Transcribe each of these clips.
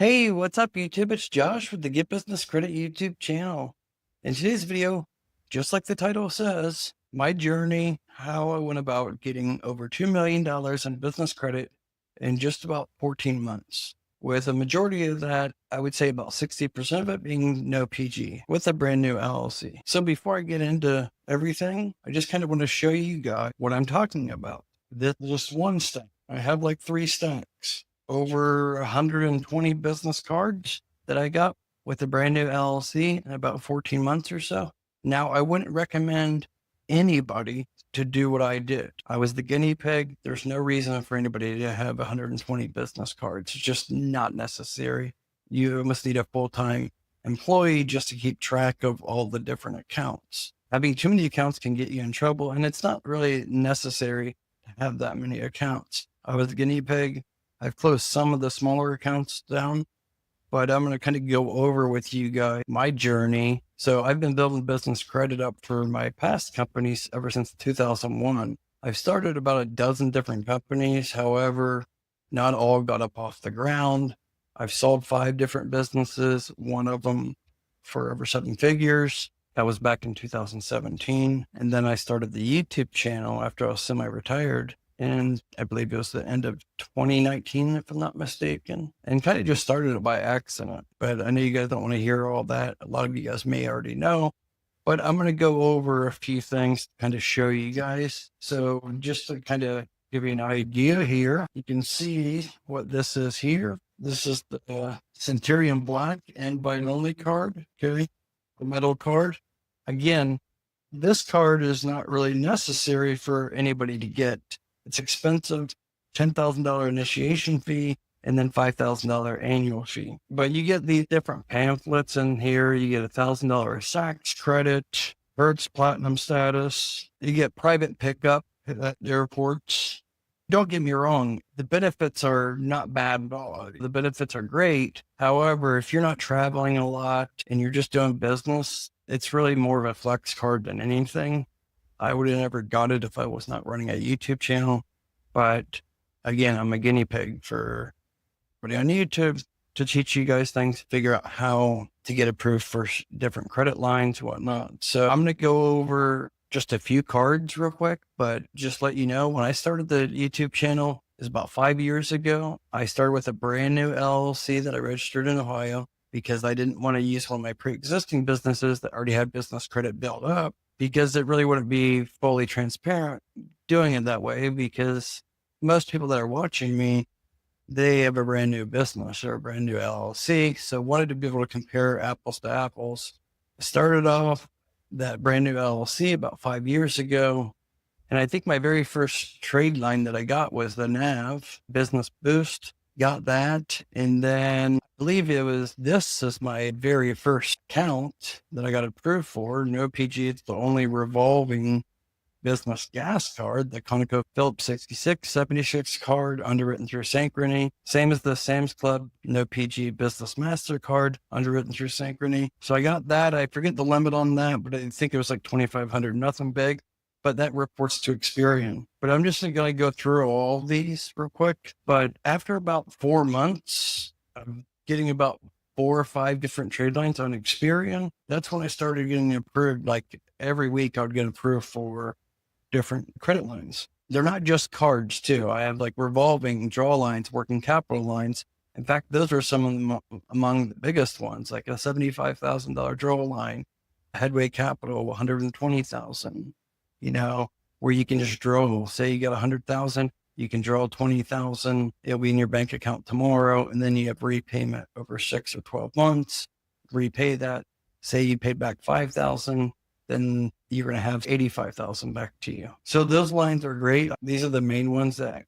Hey, what's up, YouTube? It's Josh with the Get Business Credit YouTube channel. In today's video, just like the title says, my journey, how I went about getting over $2 million in business credit in just about 14 months. With a majority of that, I would say about 60% of it being no PG with a brand new LLC. So before I get into everything, I just kind of want to show you guys what I'm talking about. This is just one stack. I have like 3 stacks. Over 120 business cards that I got with a brand new LLC in about 14 months or so. Now, I wouldn't recommend anybody to do what I did. I was the guinea pig. There's no reason for anybody to have 120 business cards. It's just not necessary. You must need a full-time employee just to keep track of all the different accounts. Having too many accounts can get you in trouble, and it's not really necessary to have that many accounts. I was the guinea pig. I've closed some of the smaller accounts down, but I'm going to kind of go over with you guys my journey. So I've been building business credit up for my past companies ever since 2001. I've started about a dozen different companies. However, not all got up off the ground. I've sold 5 different businesses, one of them for over 7 figures. That was back in 2017. And then I started the YouTube channel after I was semi-retired. And I believe it was the end of 2019, if I'm not mistaken, and kind of just started it by accident. But I know you guys don't want to hear all that. A lot of you guys may already know, but I'm going to go over a few things to kind of show you guys. So just to kind of give you an idea here, you can see what this is here. This is the Centurion Black and Buy Only card. Okay. The metal card. Again, this card is not really necessary for anybody to get. It's expensive, $10,000 initiation fee, and then $5,000 annual fee. But you get these different pamphlets in here. You get $1,000 Saks credit, Hertz Platinum status. You get private pickup at airports. Don't get me wrong. The benefits are not bad at all. The benefits are great. However, if you're not traveling a lot and you're just doing business, it's really more of a flex card than anything. I would have never got it if I was not running a YouTube channel. But again, I'm a guinea pig for everybody on YouTube to teach you guys things, figure out how to get approved for different credit lines, whatnot. So I'm going to go over just a few cards real quick, but just let you know, when I started the YouTube channel, it was about 5 years ago. I started with a brand new LLC that I registered in Ohio because I didn't want to use one of my pre-existing businesses that already had business credit built up, because it really wouldn't be fully transparent doing it that way, because most people that are watching me, they have a brand new business or a brand new LLC. So wanted to be able to compare apples to apples. I started off that brand new LLC about 5 years ago. And I think my very first trade line that I got was the NAV Business Boost. Got that. And then I believe this is my very first account that I got approved for. No PG. It's the only revolving business gas card, the ConocoPhillips 6676 card, underwritten through Synchrony. Same as the Sam's Club, no PG Business MasterCard, underwritten through Synchrony. So I got that. I forget the limit on that, but I think it was like 2,500, nothing big. But that reports to Experian. But I'm just going to go through all these real quick. But after about 4 months of getting about 4 or 5 different trade lines on Experian, that's when I started getting approved. Like every week I would get approved for different credit lines. They're not just cards too. I have like revolving draw lines, working capital lines. In fact, those are some of them among the biggest ones, like a $75,000 draw line, Headway Capital, 120,000. Where you can just draw, say you got 100,000, you can draw 20,000. It'll be in your bank account tomorrow. And then you have repayment over 6 or 12 months, repay that. Say you paid back 5,000, then you're going to have 85,000 back to you. So those lines are great. These are the main ones that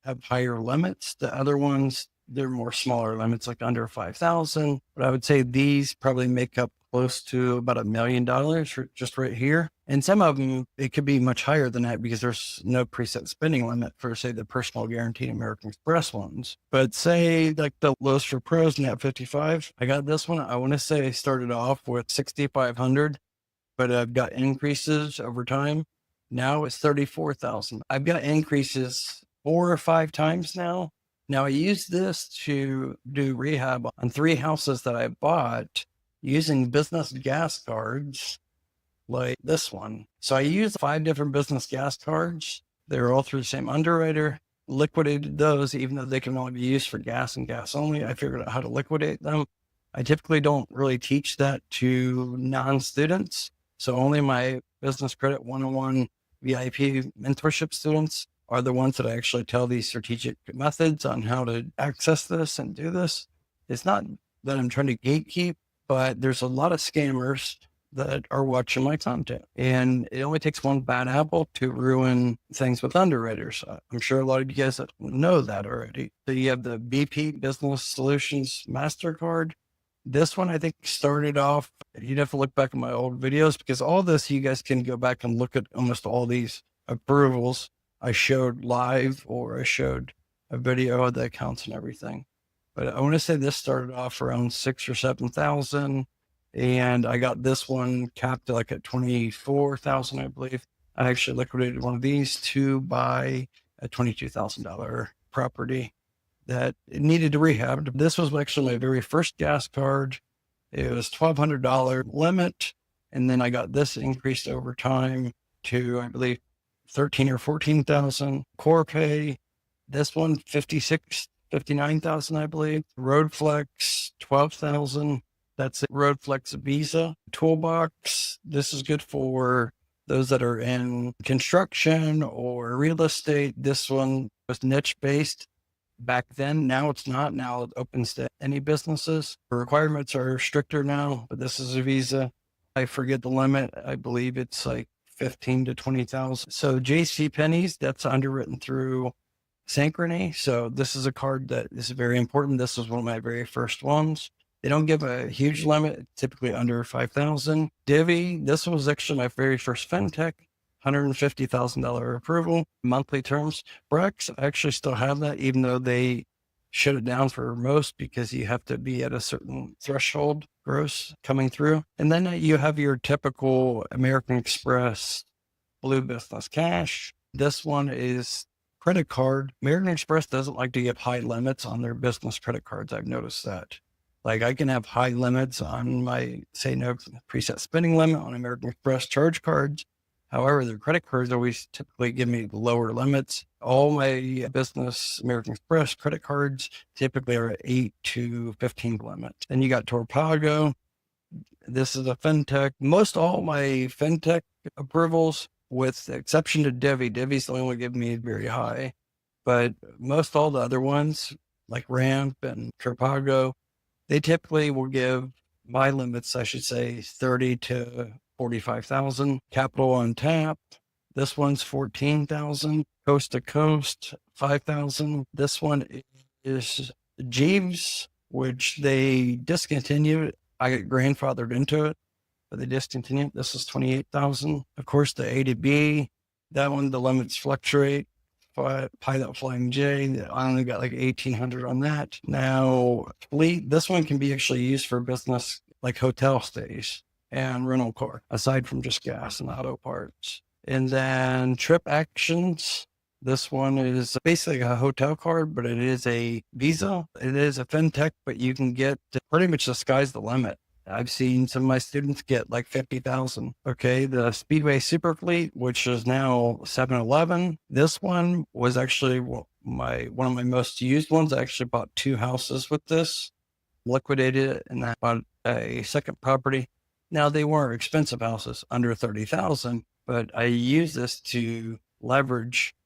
have higher limits. The other ones, they're more smaller limits, like under 5,000. But I would say these probably make up close to about $1 million just right here. And some of them, it could be much higher than that because there's no preset spending limit for, say, the personal guaranteed American Express ones. But say like the Lowe's for Pros Net 55, I got this one. I want to say I started off with 6,500, but I've got increases over time. Now it's 34,000. I've got increases 4 or 5 times now. Now I use this to do rehab on 3 houses that I bought using business gas cards like this one. So I used 5 different business gas cards. They're all through the same underwriter, liquidated those, even though they can only be used for gas and gas only. I figured out how to liquidate them. I typically don't really teach that to non-students. So only my business credit 101 VIP mentorship students are the ones that I actually tell these strategic methods on how to access this and do this. It's not that I'm trying to gatekeep, but there's a lot of scammers that are watching my content. And it only takes one bad apple to ruin things with underwriters. I'm sure a lot of you guys know that already. So you have the BP Business Solutions MasterCard. This one, I think, started off, you'd have to look back at my old videos because all this, you guys can go back and look at almost all these approvals I showed live, or I showed a video of the accounts and everything. But I want to say this started off around 6,000 or 7,000. And I got this one capped like at 24,000, I believe. I actually liquidated one of these to buy a $22,000 property that it needed to rehab. This was actually my very first gas card. It was $1,200 limit. And then I got this increased over time to, I believe, 13 or 14,000. Core pay, this one, 59,000, I believe. Road Flex, 12,000. That's it. Road Flex Visa. Toolbox, this is good for those that are in construction or real estate. This one was niche based back then. Now it's not. Now it opens to any businesses. The requirements are stricter now, but this is a Visa. I forget the limit. I believe it's like 15 to 20,000. So JC Penney's, that's underwritten through Synchrony. So this is a card that is very important. This was one of my very first ones. They don't give a huge limit, typically under 5,000. Divvy, this was actually my very first fintech, $150,000 approval, monthly terms. Brex, I actually still have that, even though they shut it down for most because you have to be at a certain threshold gross coming through. And then you have your typical American Express Blue Business Cash. This one is credit card. American Express doesn't like to give high limits on their business credit cards. I've noticed that. Like I can have high limits on my, say, no preset spending limit on American Express charge cards. However, their credit cards always typically give me lower limits. All my business American Express credit cards typically are at 8 to 15 limit. Then you got Torpago. This is a fintech. Most all my fintech approvals, with the exception to Divi's the only one giving me very high. But most all the other ones, like Ramp and Torpago, they typically will give my limits, I should say, 30 to 45,000. Capital on Tap, this one's 14,000. Coast to Coast, 5,000. This one is Jeeves, which they discontinued. I got grandfathered into it, but they discontinued. This is 28,000. Of course, the A to B, that one, the limits fluctuate. Pilot Flying J, I only got like 1,800 on that. Now, Fleet, this one can be actually used for business like hotel stays and rental car, aside from just gas and auto parts. And then Trip Actions, this one is basically a hotel card, but it is a Visa. It is a fintech, but you can get pretty much the sky's the limit. I've seen some of my students get like 50,000. Okay. The Speedway Super Fleet, which is now 7-Eleven. This one was actually one of my most used ones. I actually bought 2 houses with this, liquidated it, and I bought a second property. Now they weren't expensive houses, under 30,000, but I use this to leverage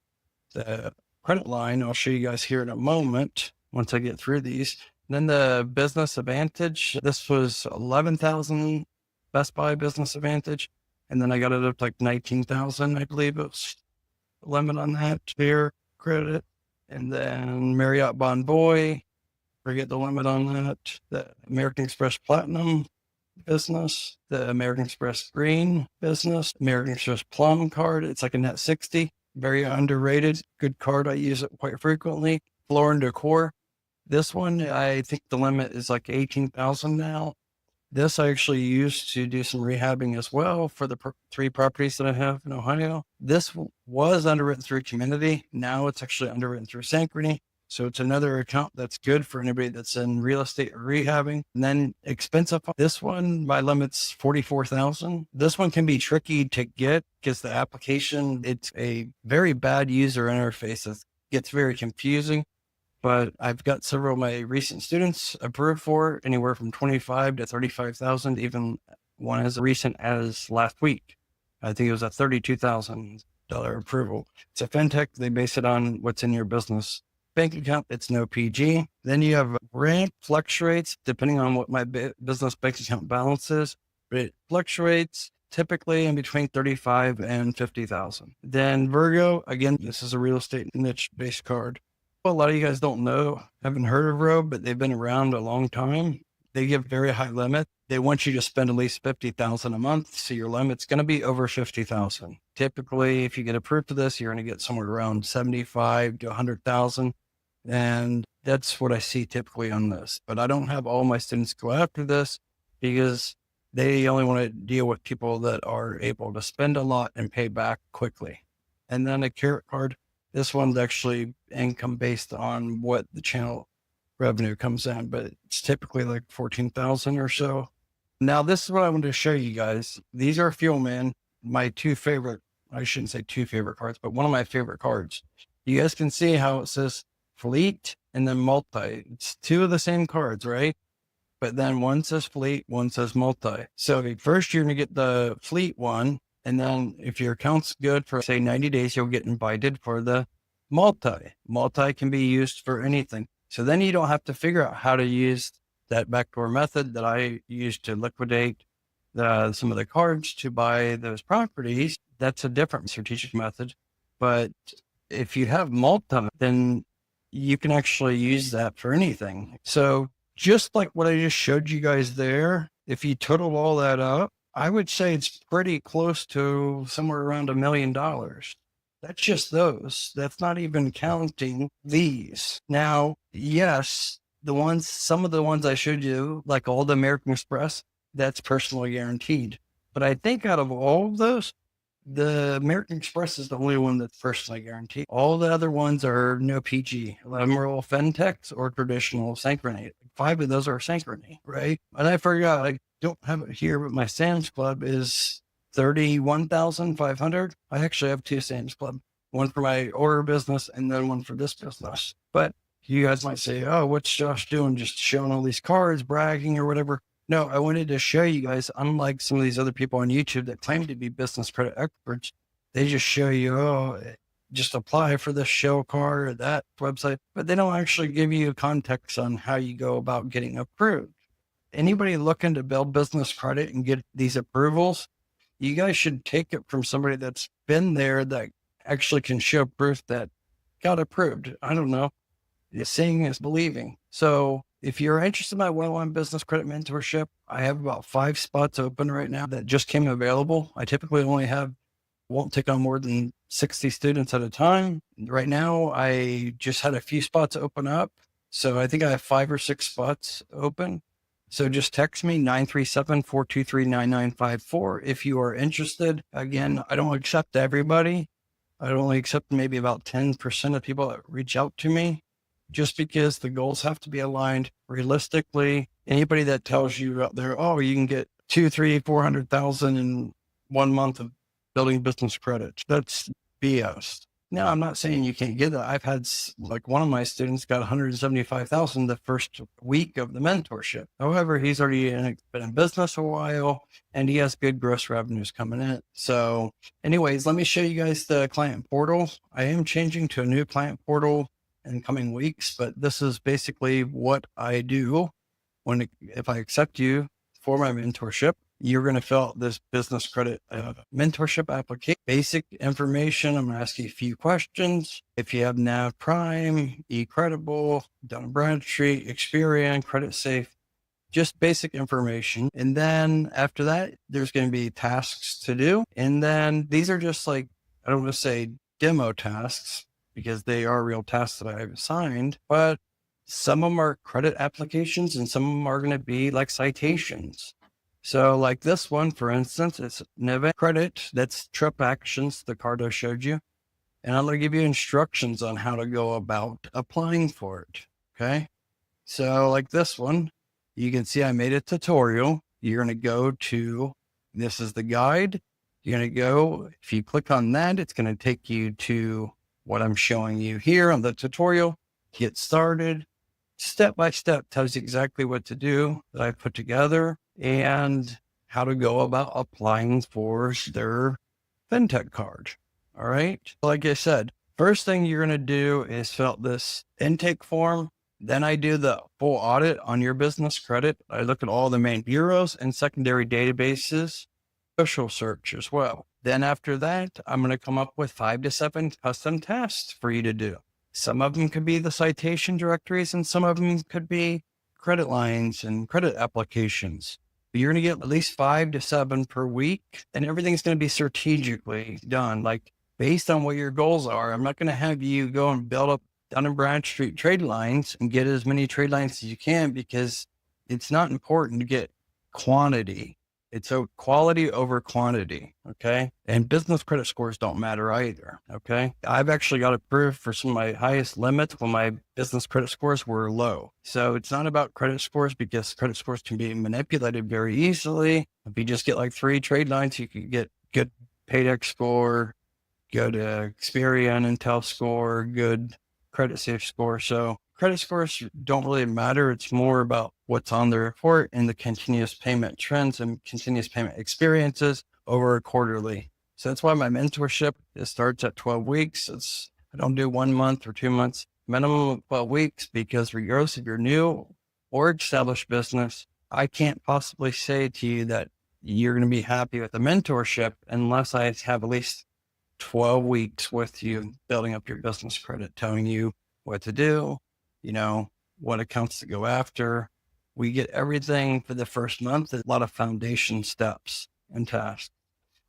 the credit line. I'll show you guys here in a moment once I get through these. Then the Business Advantage, this was 11,000 Best Buy Business Advantage. And then I got it up to like 19,000, I believe it was the limit on that fair credit. And then Marriott Bonvoy, forget the limit on that. The American Express Platinum business, the American Express Green business, American Express Plum card. It's like a net 60, very underrated, good card. I use it quite frequently. Floor and Decor. This one, I think the limit is like 18,000 now. This I actually used to do some rehabbing as well for the 3 properties that I have in Ohio. This was underwritten through Community. Now it's actually underwritten through Synchrony. So it's another account that's good for anybody that's in real estate or rehabbing. And then expensive. This one, my limit's 44,000. This one can be tricky to get because the application, it's a very bad user interface. It gets very confusing, but I've got several of my recent students approved for anywhere from 25 to 35,000, even one as recent as last week. I think it was a $32,000 approval. It's a fintech. They base it on what's in your business bank account. It's no PG. Then you have rent fluctuates depending on what my business bank account balance is. It fluctuates typically in between 35 and 50,000. Then Virgo, again, this is a real estate niche based card. A lot of you guys don't know, haven't heard of Roe, but they've been around a long time. They give very high limit. They want you to spend at least 50,000 a month. So your limit's going to be over 50,000. Typically, if you get approved for this, you're going to get somewhere around 75 to 100,000. And that's what I see typically on this. But I don't have all my students go after this because they only want to deal with people that are able to spend a lot and pay back quickly. And then a carrot card. This one's actually income based on what the channel revenue comes in, but it's typically like 14,000 or so. Now, this is what I wanted to show you guys. These are Fuelman, my two favorite, I shouldn't say two favorite cards, but one of my favorite cards. You guys can see how it says fleet and then multi. It's two of the same cards, right? But then one says fleet, one says multi. So first you're going to get the fleet one. And then if your account's good for say 90 days, you'll get invited for the multi. Multi can be used for anything. So then you don't have to figure out how to use that backdoor method that I used to liquidate some of the cards to buy those properties. That's a different strategic method. But if you have multi, then you can actually use that for anything. So just like what I just showed you guys there, if you total all that up, I would say it's pretty close to somewhere around $1 million. That's just those. That's not even counting these. Now, yes, some of the ones I showed you, like all the American Express, that's personally guaranteed. But I think out of all of those, the American Express is the only one that's personally guaranteed. All the other ones are no PG. Emerald fintechs or traditional synchrony. 5 of those are synchrony, right? And I forgot, I don't have it here, but my Sam's Club is 31,500. I actually have 2 Sam's Club, one for my order business and then one for this business. But you guys might say, oh, what's Josh doing? Just showing all these cards, bragging or whatever. No, I wanted to show you guys, unlike some of these other people on YouTube that claim to be business credit experts, they just show you, oh, just apply for this show card or that website, but they don't actually give you context on how you go about getting approved. Anybody looking to build business credit and get these approvals, you guys should take it from somebody that's been there that actually can show proof that got approved. I don't know. Seeing is believing. So if you're interested in my one-on-one business credit mentorship, I have about 5 spots open right now that just came available. I typically won't take on more than 60 students at a time. Right now, I just had a few spots open up. So I think I have 5 or 6 spots open. So just text me 937-423-9954 if you are interested. Again, I don't accept everybody. I only accept maybe about 10% of people that reach out to me, just because the goals have to be aligned realistically. Anybody that tells you out there, oh, you can get 200, 300, 400,000 in 1 month of building business credit, that's BS. Now, I'm not saying you can't get that. I've had, like, one of my students got 175,000 the first week of the mentorship. However, he's already been in business a while and he has good gross revenues coming in. So anyways, let me show you guys the client portal. I am changing to a new client portal in coming weeks, but this is basically what I do if I accept you for my mentorship. You're going to fill out this business credit mentorship application, basic information. I'm going to ask you a few questions. If you have NAV Prime, eCredible, Dun & Bradstreet, Experian, Credit Safe, just basic information. And then after that, there's going to be tasks to do. And then these are just like, I don't want to say demo tasks because they are real tasks that I've assigned, but some of them are credit applications and some of them are going to be like citations. So like this one, for instance, it's Neve Credit. That's Trip Actions, the card I showed you. and I'm going to give you instructions on how to go about applying for it. Okay. So like this one, you can see I made a tutorial. You're going to go to, this is the guide. You're going to go, if you click on that, it's going to take you to what I'm showing you here on the tutorial. Get started. Step by step tells you exactly what to do that I put together and how to go about applying for their fintech card. All right. Like I said, first thing you're going to do is fill out this intake form. Then I do the full audit on your business credit. I look at all the main bureaus and secondary databases, social search as well. Then after that, I'm going to come up with 5 to 7 custom tasks for you to do. Some of them could be the citation directories and some of them could be credit lines and credit applications. You're going to get at least 5 to 7 per week, and everything's going to be strategically done, like based on what your goals are. I'm not going to have you go and build up Dun & Bradstreet trade lines and get as many trade lines as you can, because it's not important to get quantity. It's a quality over quantity. Okay. And business credit scores don't matter either. Okay. I've actually got approved for some of my highest limits when my business credit scores were low. So it's not about credit scores, because credit scores can be manipulated very easily. If you just get like 3 trade lines, you can get good Paydex score, good Experian Intel score, good credit safe score. So credit scores don't really matter. It's more about what's on the report and the continuous payment trends and continuous payment experiences over a quarterly. So that's why my mentorship, it starts at 12 weeks. I don't do 1 month or 2 months, minimum of 12 weeks, because regardless if you're new or established business, I can't possibly say to you that you're going to be happy with the mentorship unless I have at least 12 weeks with you building up your business credit, telling you what to do, what accounts to go after. We get everything for the first month, a lot of foundation steps and tasks.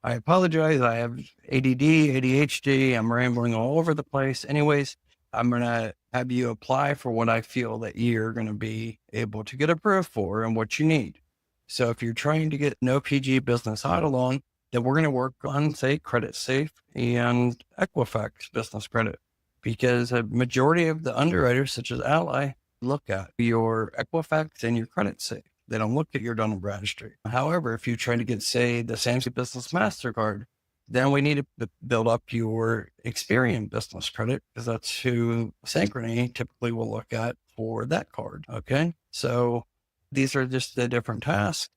I apologize. I have ADD, ADHD. I'm rambling all over the place. Anyways, I'm going to have you apply for what I feel that you're going to be able to get approved for and what you need. So if you're trying to get an OPG business auto loan, then we're going to work on, say, Credit Safe and Equifax business credit, because a majority of the underwriters, such as Ally, look at your Equifax and your Credit Safe. They don't look at your Dun & Bradstreet. However, if you're trying to get, say, the Samsung Business MasterCard, then we need to build up your Experian business credit, because that's who Synchrony typically will look at for that card. Okay. So these are just the different tasks.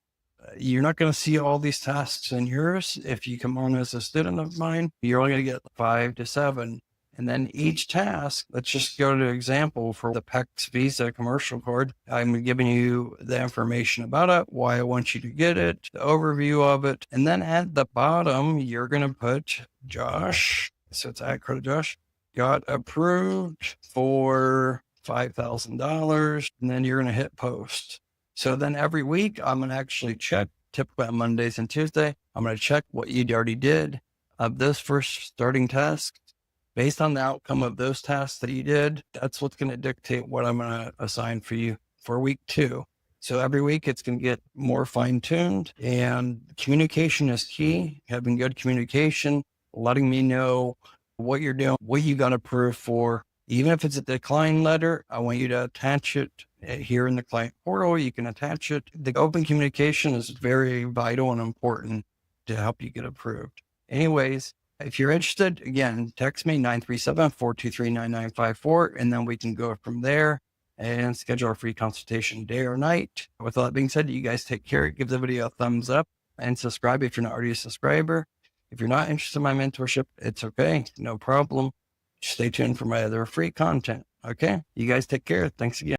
You're not going to see all these tasks in yours. If you come on as a student of mine, you're only going to get 5 to 7. And then each task, let's just go to an example for the PEX Visa commercial card. I'm giving you the information about it, why I want you to get it, the overview of it. And then at the bottom, you're going to put Josh. So it's at Credit Josh got approved for $5,000. And then you're going to hit post. So then every week I'm going to actually check, typically on Mondays and Tuesday, I'm going to check what you already did of this first starting task. Based on the outcome of those tasks that you did, that's what's going to dictate what I'm going to assign for you for week 2. So every week it's going to get more fine-tuned, and communication is key. Having good communication, letting me know what you're doing, what you got approved for. Even if it's a decline letter, I want you to attach it here in the client portal. You can attach it. The open communication is very vital and important to help you get approved. Anyways, if you're interested, again, text me 937-423-9954, and then we can go from there and schedule a free consultation day or night. With all that being said, you guys take care. Give the video a thumbs up and subscribe if you're not already a subscriber. If you're not interested in my mentorship, it's okay. No problem. Stay tuned for my other free content. Okay. You guys take care. Thanks again.